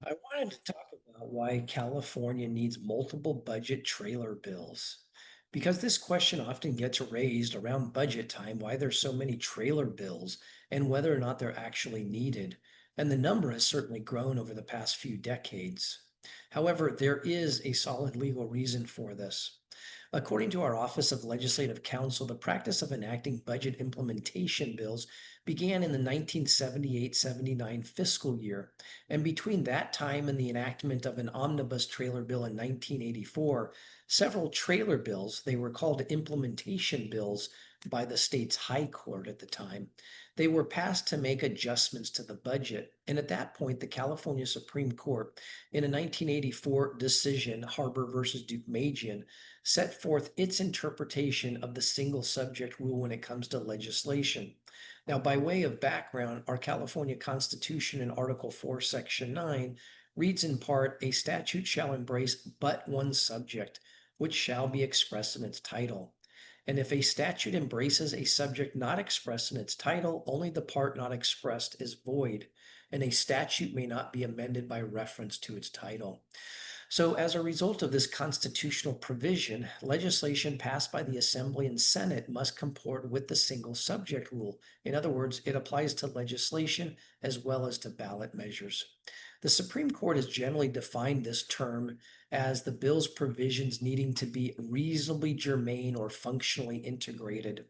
I wanted to talk about why California needs multiple budget trailer bills. Because this question often gets raised around budget time, why there's so many trailer bills and whether or not they're actually needed. And the number has certainly grown over the past few decades. However, there is a solid legal reason for this. According to our Office of Legislative Counsel, the practice of enacting budget implementation bills began in the 1978-79 fiscal year, and between that time and the enactment of an omnibus trailer bill in 1984, several trailer bills, they were called implementation bills by the state's high court at the time, they were passed to make adjustments to the budget. And at that point, the California Supreme Court, in a 1984 decision, Harbor versus Deukmejian, set forth its interpretation of the single subject rule when it comes to legislation. Now, by way of background, our California Constitution in Article 4, Section 9 reads in part, a statute shall embrace but one subject, which shall be expressed in its title. And if a statute embraces a subject not expressed in its title, only the part not expressed is void, and a statute may not be amended by reference to its title. So, as a result of this constitutional provision, legislation passed by the Assembly and Senate must comport with the single subject rule. In other words, it applies to legislation as well as to ballot measures. The Supreme Court has generally defined this term as the bill's provisions needing to be reasonably germane or functionally integrated.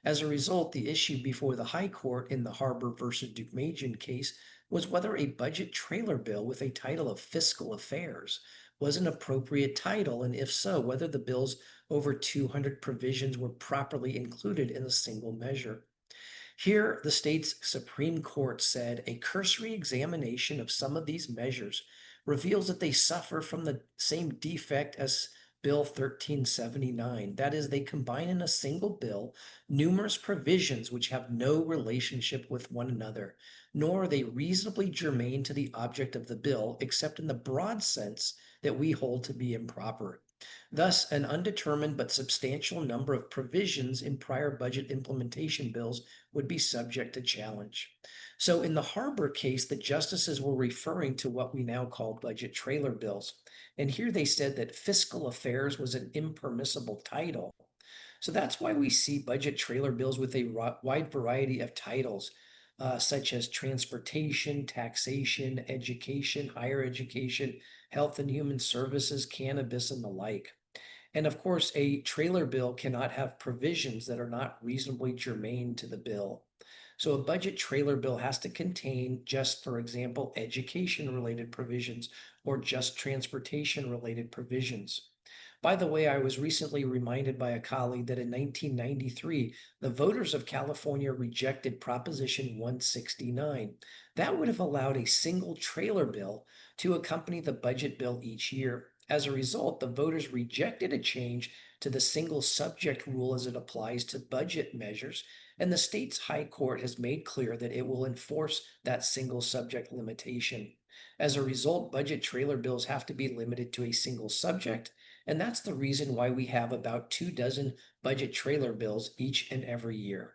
As a result, the issue before the High Court in the Harbor versus Deukmejian case was whether a budget trailer bill with a title of Fiscal Affairs was an appropriate title, and if so, whether the bill's over 200 provisions were properly included in a single measure. Here, the state's Supreme Court said a cursory examination of some of these measures reveals that they suffer from the same defect as Bill 1379. That is, they combine in a single bill numerous provisions which have no relationship with one another, nor are they reasonably germane to the object of the bill, except in the broad sense that we hold to be improper. Thus, an undetermined but substantial number of provisions in prior budget implementation bills would be subject to challenge. So, in the Harbor case, the justices were referring to what we now call budget trailer bills. And here they said that fiscal affairs was an impermissible title. So that's why we see budget trailer bills with a wide variety of titles, such as transportation, taxation, education, higher education, health and human services, cannabis, and the like. And of course, a trailer bill cannot have provisions that are not reasonably germane to the bill. So a budget trailer bill has to contain just, for example, education related provisions or just transportation related provisions. By the way, I was recently reminded by a colleague that in 1993, the voters of California rejected Proposition 169. That would have allowed a single trailer bill to accompany the budget bill each year. As a result, the voters rejected a change to the single subject rule as it applies to budget measures, and the state's high court has made clear that it will enforce that single subject limitation. As a result, budget trailer bills have to be limited to a single subject, and that's the reason why we have about 24 budget trailer bills each and every year.